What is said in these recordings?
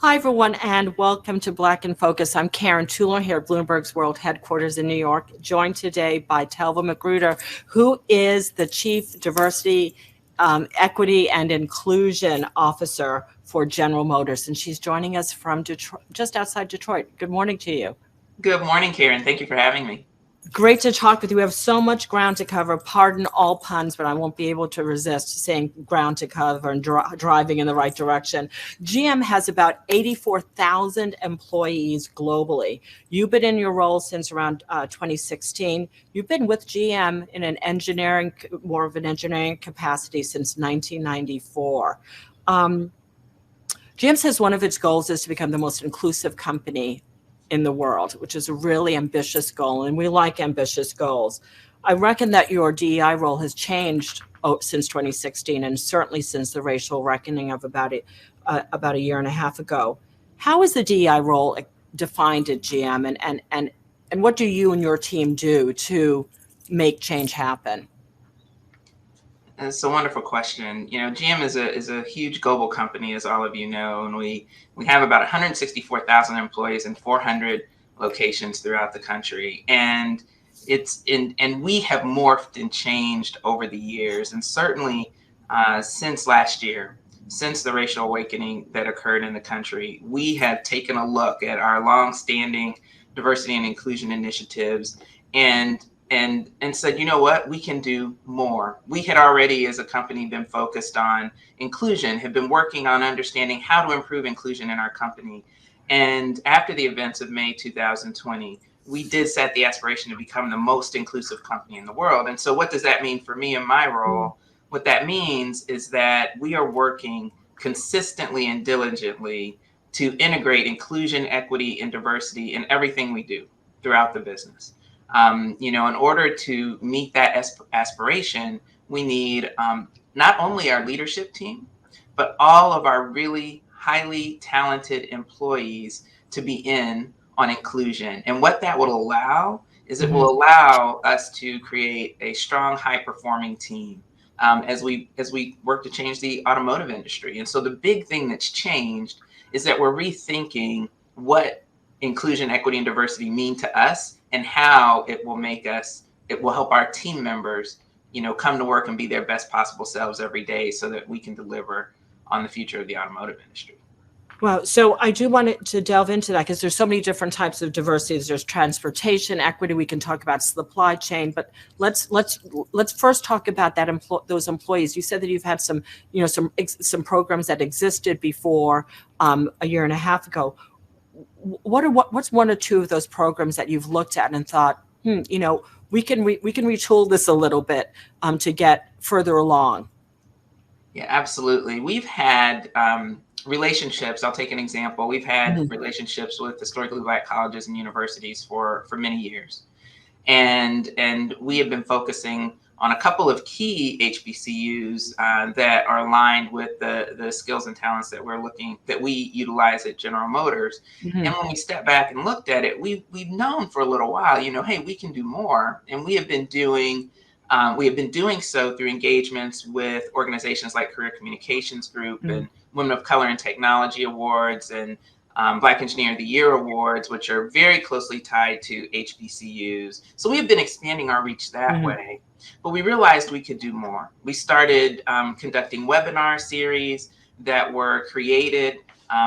Hi, everyone, and welcome to Black in Focus. I'm Karen Toulon here at Bloomberg's World Headquarters in New York, joined today by Telva McGruder, who is the Chief Diversity, Equity, and Inclusion Officer for General Motors. And she's joining us from Detroit, just outside Detroit. Good morning to you. Good morning, Karen. Thank you for having me. Great to talk with you. We have so much ground to cover. Pardon all puns, but I won't be able to resist saying ground to cover and driving in the right direction. GM has about 84,000 employees globally. You've been in your role since around 2016. You've been with GM in more of an engineering capacity since 1994. GM says one of its goals is to become the most inclusive company in the world, which is a really ambitious goal, and we like ambitious goals. I reckon that your DEI role has changed since 2016, and certainly since the racial reckoning of about a year and a half ago. How is the DEI role defined at GM, and what do you and your team do to make change happen? It's a wonderful question. GM is a huge global company, as all of you know, and we have about 164,000 employees in 400 locations throughout the country, and we have morphed and changed over the years, and certainly since last year, since the racial awakening that occurred in the country, we have taken a look at our long-standing diversity and inclusion initiatives and said, you know what, we can do more. We had already, as a company, been focused on inclusion, have been working on understanding how to improve inclusion in our company. And after the events of May 2020, we did set the aspiration to become the most inclusive company in the world. And so what does that mean for me and my role? What that means is that we are working consistently and diligently to integrate inclusion, equity, and diversity in everything we do throughout the business. In order to meet that aspiration, we need not only our leadership team, but all of our really highly talented employees to be in on inclusion. And what that will allow is it will allow us to create a strong, high-performing team as we work to change the automotive industry. And so the big thing that's changed is that we're rethinking what inclusion, equity, and diversity mean to us, and how it will help our team members, come to work and be their best possible selves every day so that we can deliver on the future of the automotive industry. Well, so I do want to delve into that because there's so many different types of diversity. There's transportation, equity. We can talk about supply chain, but let's first talk about those employees. You said that you've had some programs that existed before a year and a half ago. What's one or two of those programs that you've looked at and thought, we can retool this a little bit to get further along? Yeah, absolutely. We've had relationships. I'll take an example. We've had relationships with historically Black colleges and universities for many years, and we have been focusing on a couple of key HBCUs that are aligned with the skills and talents that we utilize at General Motors. And when we step back and looked at it, we've known for a little while, hey, we can do more. And we have been doing so through engagements with organizations like Career Communications Group and Women of Color and Technology Awards and Black Engineer of the Year Awards, which are very closely tied to HBCUs. So we've been expanding our reach that way, but we realized we could do more. We started conducting webinar series that were created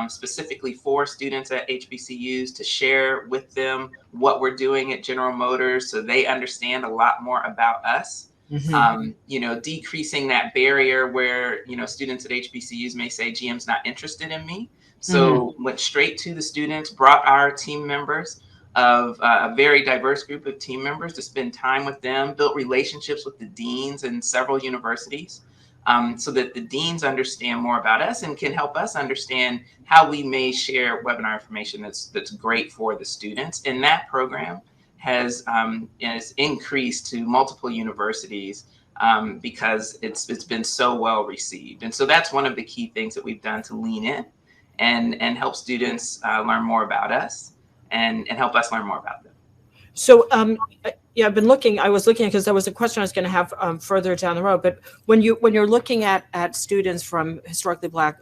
specifically for students at HBCUs to share with them what we're doing at General Motors so they understand a lot more about us. Decreasing that barrier where, students at HBCUs may say GM's not interested in me. So went straight to the students, brought our team members of a very diverse group of team members to spend time with them, built relationships with the deans in several universities so that the deans understand more about us and can help us understand how we may share webinar information that's great for the students. And that program has increased to multiple universities because it's been so well received. And so that's one of the key things that we've done to lean in and help students learn more about us and help us learn more about them. So Yeah, I was looking because there was a question I was going to have further down the road. But when you're looking at students from historically Black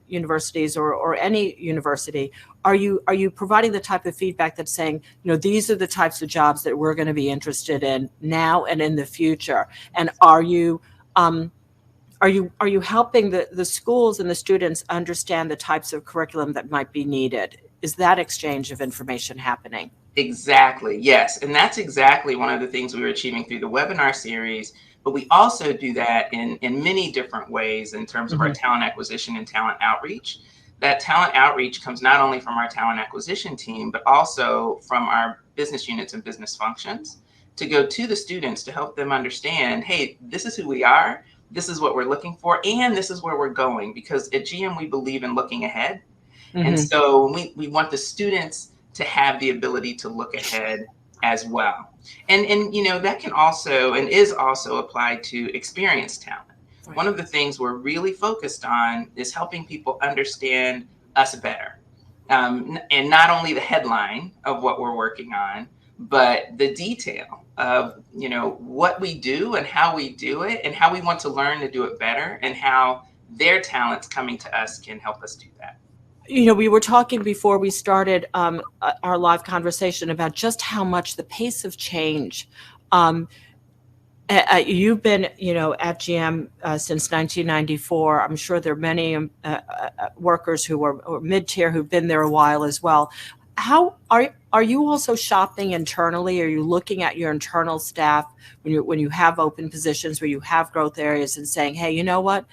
universities or any university, are you providing the type of feedback that's saying, these are the types of jobs that we're going to be interested in now and in the future? And um, are you helping the schools and the students understand the types of curriculum that might be needed? Is that exchange of information happening? Exactly. Yes. And that's exactly one of the things we were achieving through the webinar series. But we also do that in many different ways in terms of our Hmm. talent acquisition and talent outreach. That talent outreach comes not only from our talent acquisition team, but also from our business units and business functions to go to the students to help them understand, hey, this is who we are, this is what we're looking for, and this is where we're going. Because at GM, we believe in looking ahead. And Hmm. so we want the students to have the ability to look ahead as well. And that can also and is also applied to experienced talent. Right. One of the things we're really focused on is helping people understand us better. And not only the headline of what we're working on, but the detail of what we do and how we do it and how we want to learn to do it better and how their talents coming to us can help us do that. We were talking before we started our live conversation about just how much the pace of change. Um, you've been, at GM since 1994. I'm sure there are many workers who are or mid-tier who've been there a while as well. How are you also shopping internally? Are you looking at your internal staff when you have open positions where you have growth areas and saying, hey, you know what?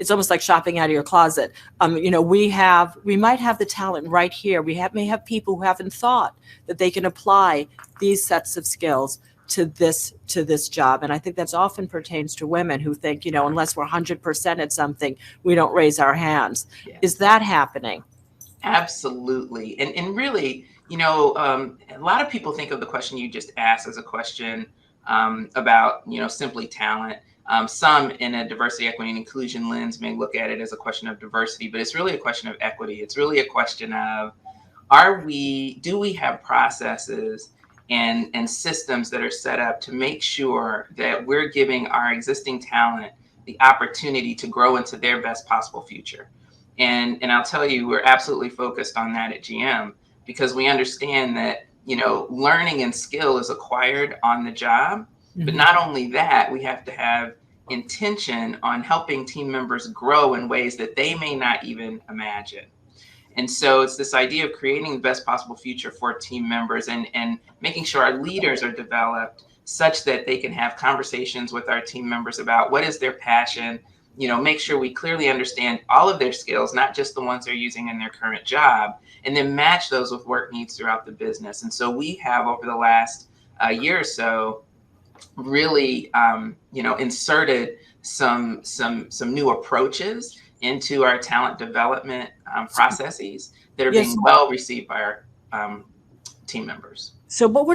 It's almost like shopping out of your closet. We might have the talent right here. May have people who haven't thought that they can apply these sets of skills to this job. And I think that's often pertains to women who think, unless we're 100% at something, we don't raise our hands. Is Yes. that happening? Absolutely. And really, a lot of people think of the question you just asked as a question about, simply talent. Some in a diversity, equity, and inclusion lens may look at it as a question of diversity, but it's really a question of equity. It's really a question of do we have processes and systems that are set up to make sure that we're giving our existing talent the opportunity to grow into their best possible future? And I'll tell you, we're absolutely focused on that at GM because we understand that, learning and skill is acquired on the job. But Mhm. not only that, we have to have intention on helping team members grow in ways that they may not even imagine. And so it's this idea of creating the best possible future for team members and making sure our leaders are developed such that they can have conversations with our team members about what is their passion, make sure we clearly understand all of their skills, not just the ones they're using in their current job, and then match those with work needs throughout the business. And so we have over the last year or so really inserted some new approaches into our talent development processes that are Yes. being well received by our team members. So what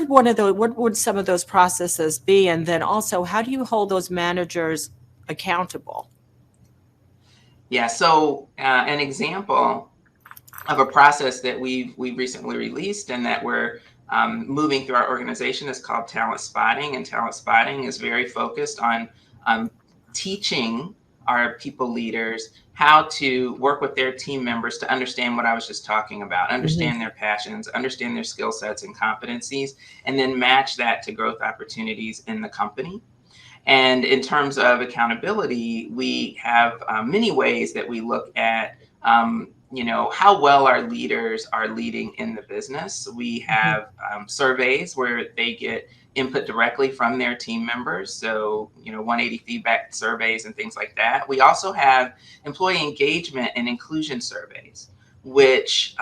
would some of those processes be? And then also, how do you hold those managers accountable? Yeah, so an example of a process that we've recently released and that we're moving through our organization is called talent spotting. And talent spotting is very focused on teaching our people leaders how to work with their team members to understand what I was just talking about, Mhm. understand their passions, understand their skill sets and competencies, and then match that to growth opportunities in the company. And in terms of accountability, we have many ways that we look at, how well our leaders are leading in the business. We Mhm. have surveys where they get input directly from their team members. So, 180 feedback surveys and things like that. We also have employee engagement and inclusion surveys, which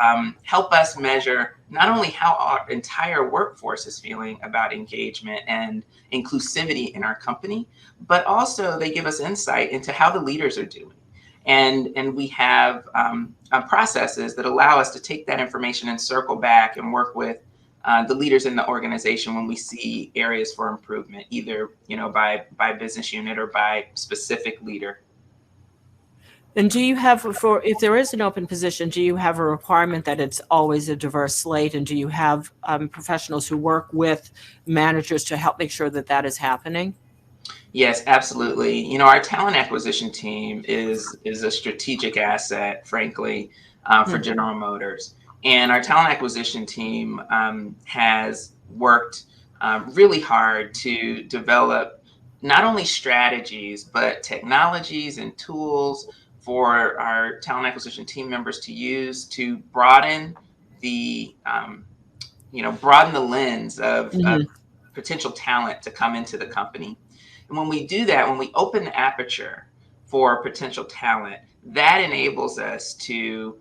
help us measure not only how our entire workforce is feeling about engagement and inclusivity in our company, but also they give us insight into how the leaders are doing. And we have processes that allow us to take that information and circle back and work with the leaders in the organization when we see areas for improvement, either by business unit or by specific leader. And do you have, for if there is an open position, do you have a requirement that it's always a diverse slate? And do you have professionals who work with managers to help make sure that that is happening? Yes, absolutely. Our talent acquisition team is a strategic asset, frankly, for General Motors. And our talent acquisition team has worked really hard to develop not only strategies, but technologies and tools for our talent acquisition team members to use to the, broaden the lens of Mm-hmm. potential talent to come into the company. And when we do that, when we open the aperture for potential talent, that enables us to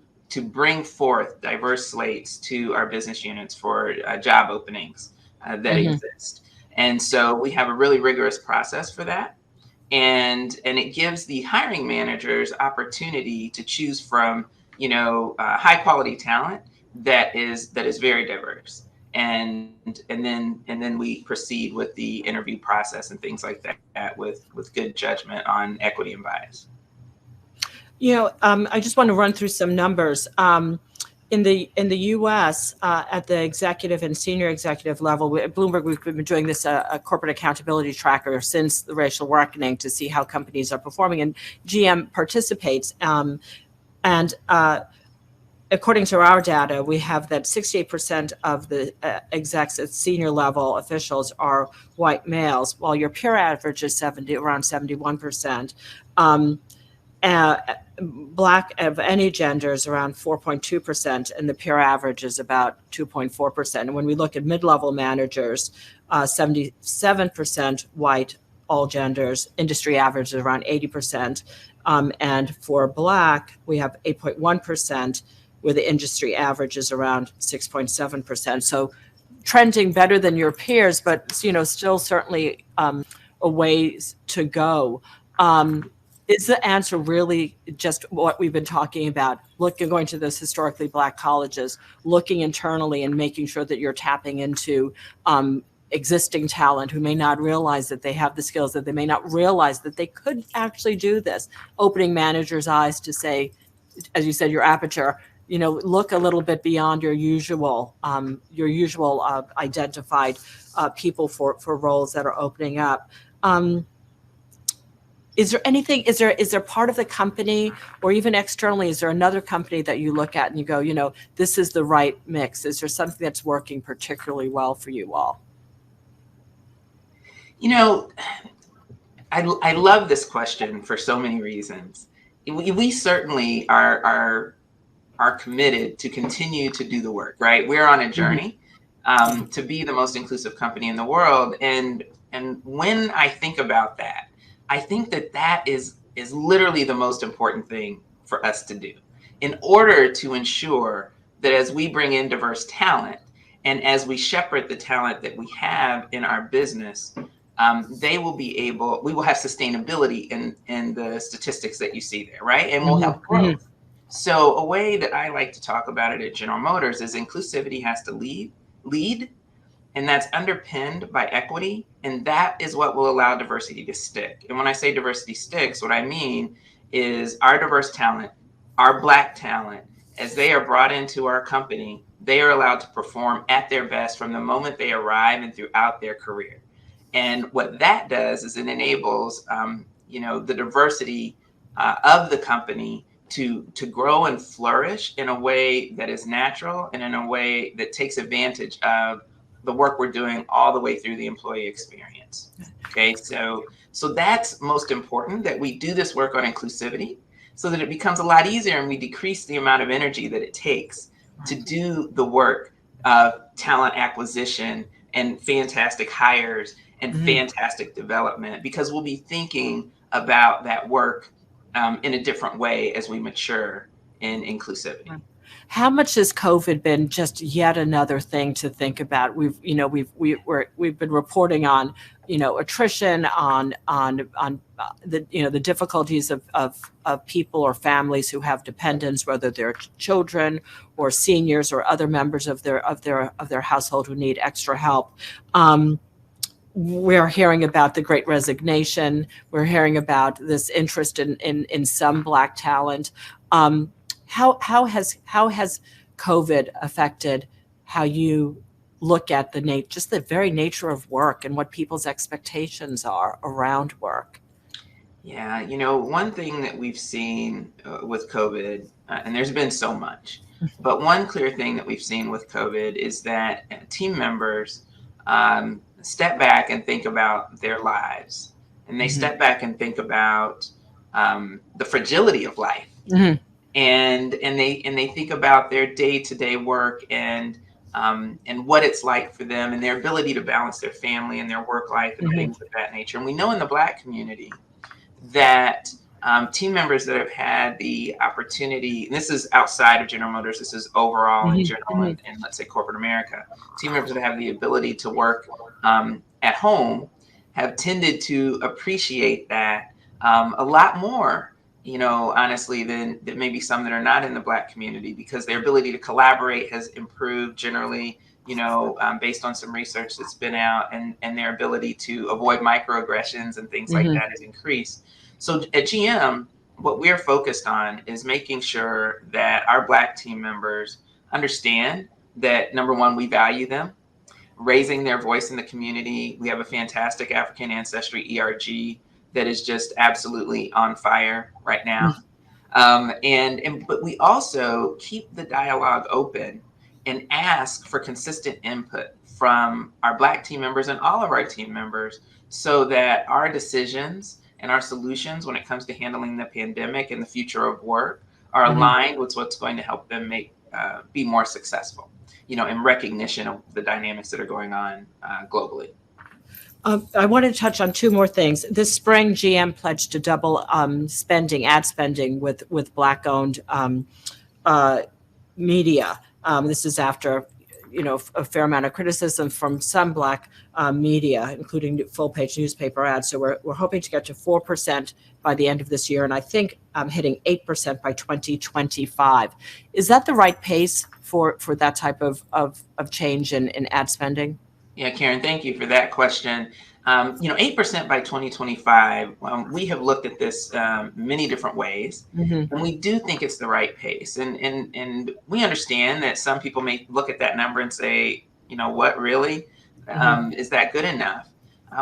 bring forth diverse slates to our business units for job openings that Mm-hmm. exist. And so we have a really rigorous process for that. And it gives the hiring managers opportunity to choose from, high quality talent that is very diverse. And then we proceed with the interview process and things like that with good judgment on equity and bias. I just want to run through some numbers. In the U.S., at the executive and senior executive level, at Bloomberg, we've been doing this a corporate accountability tracker since the racial reckoning to see how companies are performing, and GM participates. And according to our data, we have that 68% of the execs at senior level officials are white males, while your peer average is around 71%. Black of any gender is around 4.2%, and the peer average is about 2.4%. And when we look at mid-level managers, 77% white, all genders. Industry average is around 80%. And for Black, we have 8.1%, where the industry average is around 6.7%. So trending better than your peers, but still certainly a ways to go. Is the answer really just what we've been talking about, going to those historically Black colleges, looking internally and making sure that you're tapping into existing talent who may not realize that they have the skills, that they may not realize that they could actually do this, opening managers' eyes to say, as you said, your aperture, look a little bit beyond your usual identified people for roles that are opening up. Is there anything, is there part of the company or even externally, is there another company that you look at and you go, this is the right mix? Is there something that's working particularly well for you all? I love this question for so many reasons. We certainly are committed to continue to do the work, right? We're on a journey to be the most inclusive company in the world. And when I think about that, I think that is literally the most important thing for us to do in order to ensure that as we bring in diverse talent and as we shepherd the talent that we have in our business, we will have sustainability in the statistics that you see there, right? And we'll have growth. So a way that I like to talk about it at General Motors is inclusivity has to lead, and that's underpinned by equity, and that is what will allow diversity to stick. And when I say diversity sticks, what I mean is our diverse talent, our Black talent, as they are brought into our company, they are allowed to perform at their best from the moment they arrive and throughout their career. And what that does is it enables, the diversity of the company to grow and flourish in a way that is natural and in a way that takes advantage of the work we're doing all the way through the employee experience. Okay, so that's most important, that we do this work on inclusivity so that it becomes a lot easier and we decrease the amount of energy that it takes to do the work of talent acquisition and fantastic hires and fantastic development, because we'll be thinking about that work in a different way as we mature in inclusivity. How much has COVID been just yet another thing to think about? We've been reporting on, attrition, on the difficulties of people or families who have dependents, whether they're children or seniors or other members of their household who need extra help. we're hearing about the Great Resignation. We're hearing about this interest in some Black talent. How has COVID affected how you look at just the very nature of work and what people's expectations are around work? Yeah, one thing that we've seen with COVID, and there's been so much, but one clear thing that we've seen with COVID is that team members step back and think about their lives, and they step back and think about the fragility of life, and they think about their day-to-day work and what it's like for them and their ability to balance their family and their work life and things of that nature. And we know in the Black community that team members that have had the opportunity, and this is outside of General Motors, this is overall in general in let's say corporate America, team members that have the ability to work at home have tended to appreciate that a lot more, honestly, than maybe some that are not in the Black community, because their ability to collaborate has improved generally, based on some research that's been out, and their ability to avoid microaggressions and things like that has increased. So at GM, what we're focused on is making sure that our Black team members understand that, number one, we value them, raising their voice in the community. We have a fantastic African ancestry ERG that is just absolutely on fire right now. But we also keep the dialogue open and ask for consistent input from our Black team members and all of our team members, so that our decisions and our solutions when it comes to handling the pandemic and the future of work are aligned with what's going to help them be more successful, in recognition of the dynamics that are going on globally. I want to touch on two more things. This spring, GM pledged to double ad spending with Black-owned media. This is after a fair amount of criticism from some Black media, including full-page newspaper ads. So we're hoping to get to 4% by the end of this year, and I think hitting 8% by 2025. Is that the right pace for that type of change in ad spending? Yeah, Karen, thank you for that question. 8% by 2025, we have looked at this many different ways, and we do think it's the right pace. And we understand that some people may look at that number and say, what, really? Is that good enough?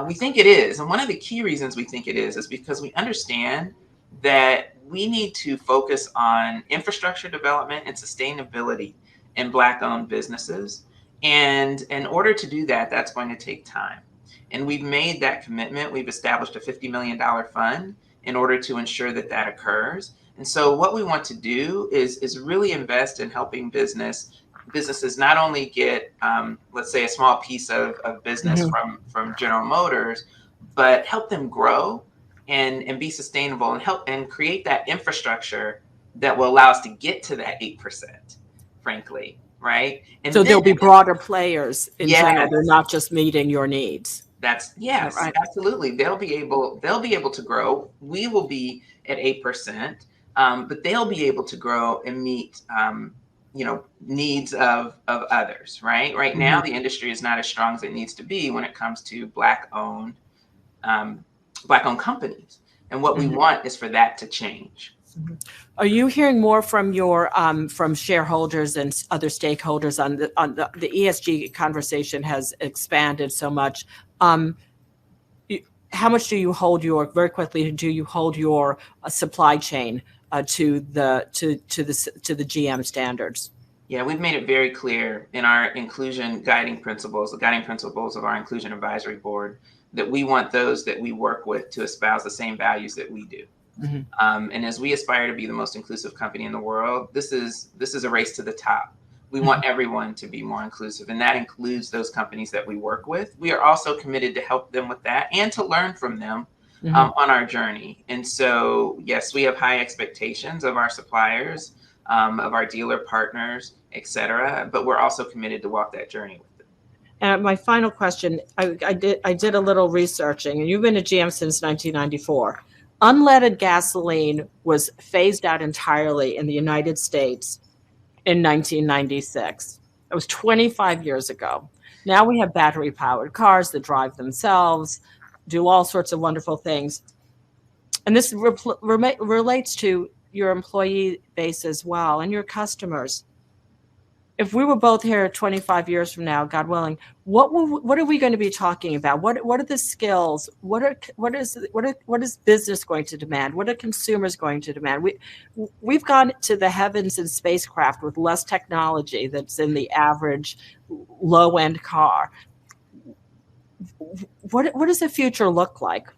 We think it is. And one of the key reasons we think it is because we understand that we need to focus on infrastructure development and sustainability in Black-owned businesses. And in order to do that, that's going to take time. And we've made that commitment. We've established a $50 million fund in order to ensure that that occurs. And so what we want to do is really invest in helping businesses not only get, let's say, a small piece of business from General Motors, but help them grow and be sustainable and help and create that infrastructure that will allow us to get to that 8%, frankly. Right. And so there'll be broader players in general. They're not just meeting your needs. Right. Absolutely. They'll be able to grow. We will be at 8%, but they'll be able to grow and meet, needs of others. Right now, the industry is not as strong as it needs to be when it comes to Black-owned companies. And what we want is for that to change. Are you hearing more from your from shareholders and other stakeholders on the ESG conversation has expanded so much? How much do you hold your supply chain to the GM standards? Yeah, we've made it very clear in our inclusion guiding principles, the guiding principles of our inclusion advisory board, that we want those that we work with to espouse the same values that we do. And as we aspire to be the most inclusive company in the world, this is a race to the top. We want everyone to be more inclusive, and that includes those companies that we work with. We are also committed to help them with that and to learn from them on our journey. And so, yes, we have high expectations of our suppliers, of our dealer partners, et cetera, but we're also committed to walk that journey with them. And my final question, I did a little researching, and you've been at GM since 1994. Unleaded gasoline was phased out entirely in the United States in 1996. It was 25 years ago. Now we have battery powered cars that drive themselves, do all sorts of wonderful things. And this relates to your employee base as well and your customers. If we were both here 25 years from now, God willing, what are we going to be talking about? What are the skills? What is business going to demand? What are consumers going to demand? We've gone to the heavens in spacecraft with less technology that's in the average low end car. What does the future look like?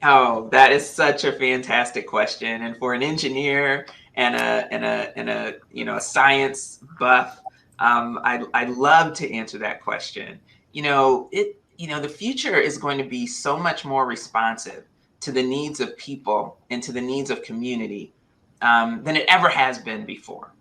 Oh, that is such a fantastic question. And for an engineer and a a science buff, I'd love to answer that question. The future is going to be so much more responsive to the needs of people and to the needs of community than it ever has been before.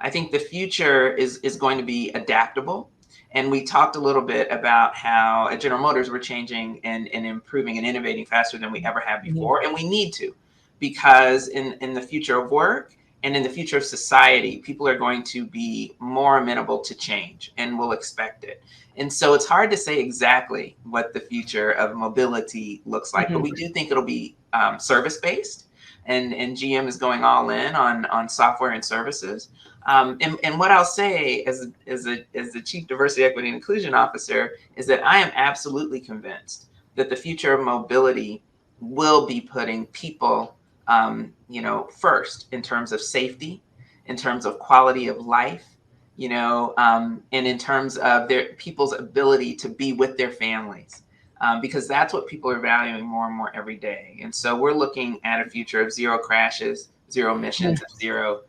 I think the future is going to be adaptable. And we talked a little bit about how at General Motors we're changing and improving and innovating faster than we ever have before. And we need to, because in the future of work and in the future of society, people are going to be more amenable to change and will expect it. And so it's hard to say exactly what the future of mobility looks like, but we do think it'll be service-based. And GM is going all in on software and services. And what I'll say as the Chief Diversity, Equity, and Inclusion Officer is that I am absolutely convinced that the future of mobility will be putting people, first in terms of safety, in terms of quality of life, and in terms of their people's ability to be with their families. Because that's what people are valuing more and more every day. And so we're looking at a future of zero crashes, zero emissions, and zero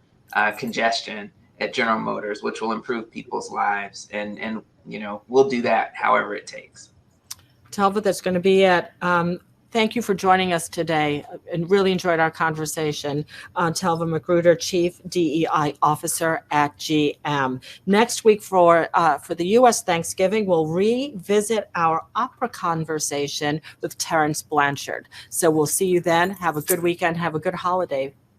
congestion at General Motors, which will improve people's lives. And we'll do that however it takes. Telva, that's going to be it. Thank you for joining us today and really enjoyed our conversation. Telva McGruder, Chief DEI Officer at GM. Next week for the U.S. Thanksgiving, we'll revisit our opera conversation with Terrence Blanchard. So we'll see you then. Have a good weekend. Have a good holiday.